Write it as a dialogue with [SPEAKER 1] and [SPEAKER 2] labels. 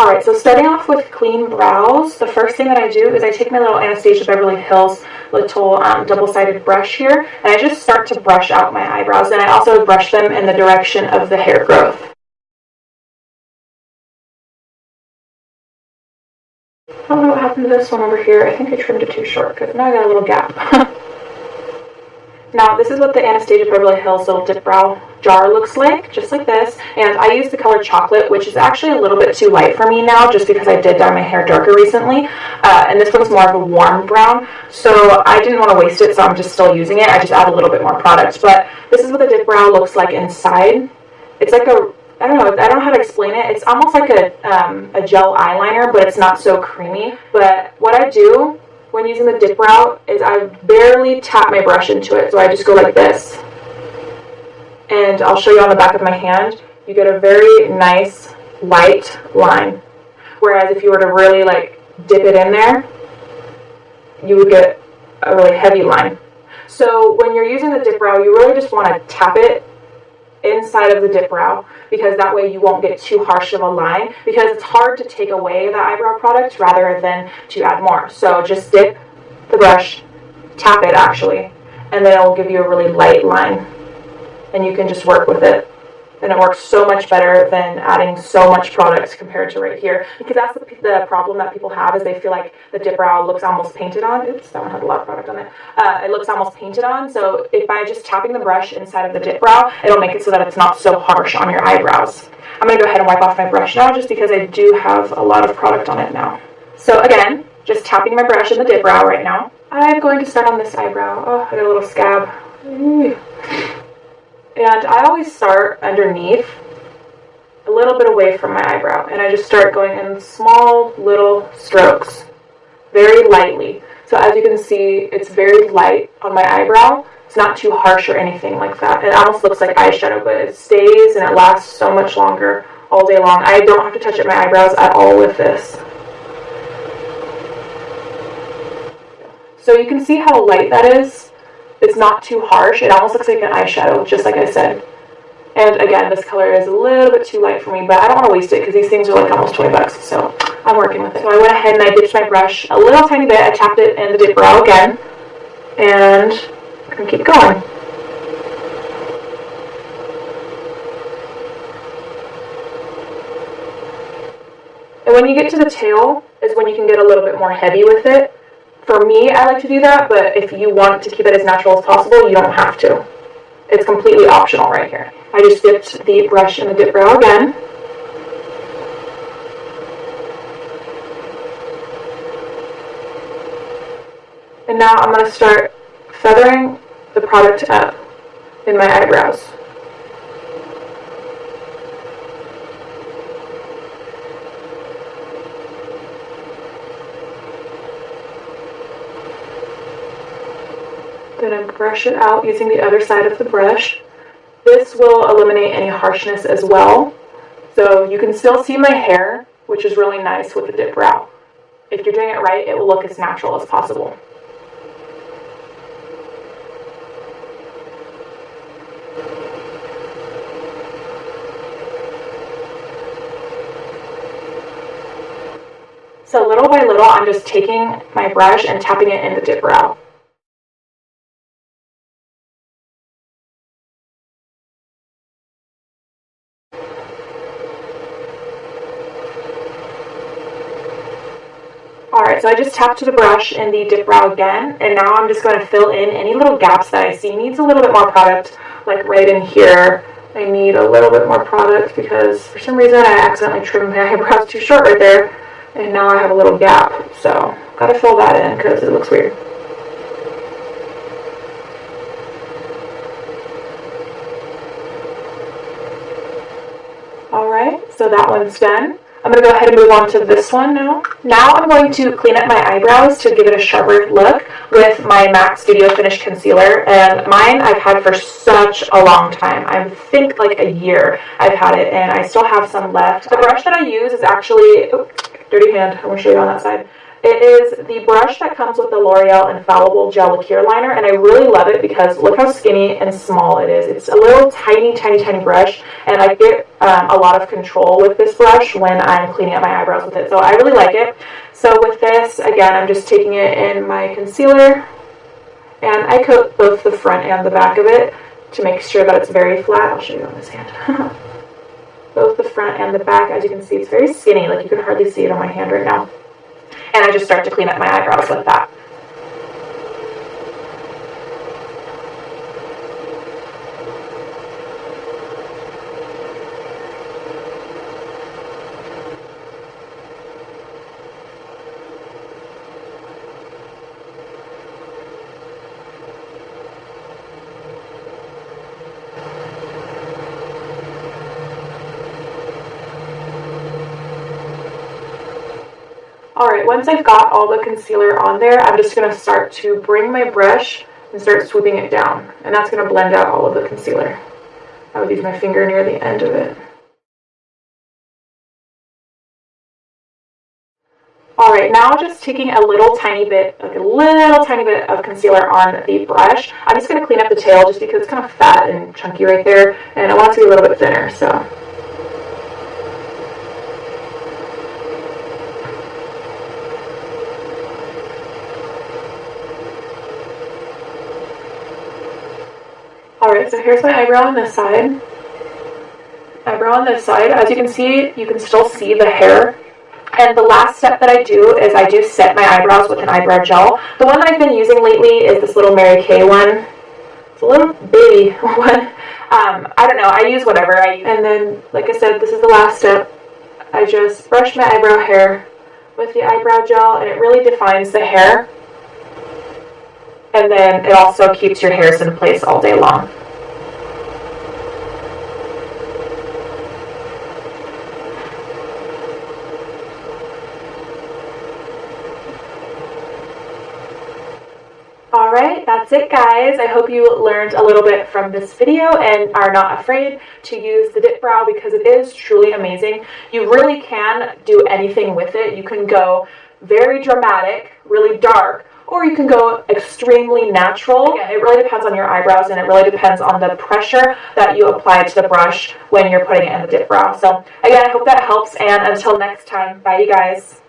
[SPEAKER 1] Alright, so starting off with clean brows, the first thing that I do is I take my little Anastasia Beverly Hills little double-sided brush here, and I just start to brush out my eyebrows, and I also brush them in the direction of the hair growth. I don't know what happened to this one over here. I think I trimmed it too short, because now I got a little gap. Now, this is what the Anastasia Beverly Hills little dip brow jar looks like, just like this. And I use the color chocolate, which is actually a little bit too light for me now, just because I did dye my hair darker recently. And this one's more of a warm brown, so I didn't want to waste it, so I'm just still using it. I just add a little bit more product. But this is what the dip brow looks like inside. It's like a, I don't know how to explain it. It's almost like a gel eyeliner, but it's not so creamy. But what I do when using the dip brow is I barely tap my brush into it. So I just go like this. And I'll show you on the back of my hand. You get a very nice light line. Whereas if you were to really like dip it in there, you would get a really heavy line. So when you're using the dip brow, you really just want to tap it inside of the dip brow, because that way you won't get too harsh of a line, because it's hard to take away the eyebrow product rather than to add more. So just dip the brush, tap it actually, and then it will give you a really light line, and you can just work with it. And it works so much better than adding so much product compared to right here, because that's the problem that people have, is they feel like the dip brow looks almost painted on. Oops, that one had a lot of product on it. It looks almost painted on, so if by just tapping the brush inside of the dip brow, it'll make it so that it's not so harsh on your eyebrows. I'm going to go ahead and wipe off my brush now, just because I do have a lot of product on it now. So again, just tapping my brush in the dip brow right now. I'm going to start on this eyebrow. Oh, I got a little scab. And I always start underneath, a little bit away from my eyebrow, and I just start going in small little strokes, very lightly. So as you can see, it's very light on my eyebrow. It's not too harsh or anything like that. It almost looks like eyeshadow, but it stays and it lasts so much longer all day long. I don't have to touch up my eyebrows at all with this. So you can see how light that is. It's not too harsh. It almost looks like an eyeshadow, just like I said. And again, this color is a little bit too light for me, but I don't want to waste it because these things are like almost 20 bucks, so I'm working with it. So I went ahead and I dipped my brush a little tiny bit. I tapped it in the dip brow again, and I'm going to keep going. And when you get to the tail is when you can get a little bit more heavy with it. For me, I like to do that, but if you want to keep it as natural as possible, you don't have to. It's completely optional right here. I just dipped the brush in the dip brow again. And now I'm going to start feathering the product up in my eyebrows. Then I brush it out using the other side of the brush. This will eliminate any harshness as well. So you can still see my hair, which is really nice with the dip brow. If you're doing it right, it will look as natural as possible. So little by little, I'm just taking my brush and tapping it in the dip brow. Alright, so I just tapped the brush in the dip brow again, and now I'm just going to fill in any little gaps that I see needs a little bit more product, like right in here. I need a little bit more product because for some reason I accidentally trimmed my eyebrows too short right there, and now I have a little gap, so gotta fill that in because it looks weird. Alright, so that one's done. I'm going to go ahead and move on to this one now. Now I'm going to clean up my eyebrows to give it a sharper look with my MAC Studio Finish Concealer. And mine I've had for such a long time. I think like a year I've had it, and I still have some left. The brush that I use is actually, oh, dirty hand, I want to show you on that side. It is the brush that comes with the L'Oreal Infallible Gel Lacquer Liner, and I really love it because look how skinny and small it is. It's a little tiny, tiny, tiny brush, and I get a lot of control with this brush when I'm cleaning up my eyebrows with it, so I really like it. So with this, again, I'm just taking it in my concealer, and I coat both the front and the back of it to make sure that it's very flat. I'll show you on this hand. Both the front and the back, as you can see, it's very skinny, like you can hardly see it on my hand right now. And I just start to clean up my eyebrows with that. Alright, once I've got all the concealer on there, I'm just going to start to bring my brush and start swooping it down. And that's going to blend out all of the concealer. I would use my finger near the end of it. Alright, now just taking a little tiny bit, like a little tiny bit of concealer on the brush. I'm just going to clean up the tail just because it's kind of fat and chunky right there, and I want it to be a little bit thinner, so. Alright, so here's my eyebrow on this side. Eyebrow on this side. As you can see, you can still see the hair. And the last step that I do is I do set my eyebrows with an eyebrow gel. The one that I've been using lately is this little Mary Kay one. It's a little baby one. I don't know, I use whatever I use. And then, like I said, this is the last step. I just brush my eyebrow hair with the eyebrow gel, and it really defines the hair. And then it also keeps your hairs in place all day long. Alright, that's it guys. I hope you learned a little bit from this video and are not afraid to use the Dipbrow because it is truly amazing. You really can do anything with it. You can go very dramatic, really dark, or you can go extremely natural. Again, it really depends on your eyebrows, and it really depends on the pressure that you apply to the brush when you're putting it in the Dipbrow. So again, I hope that helps, and until next time, bye you guys.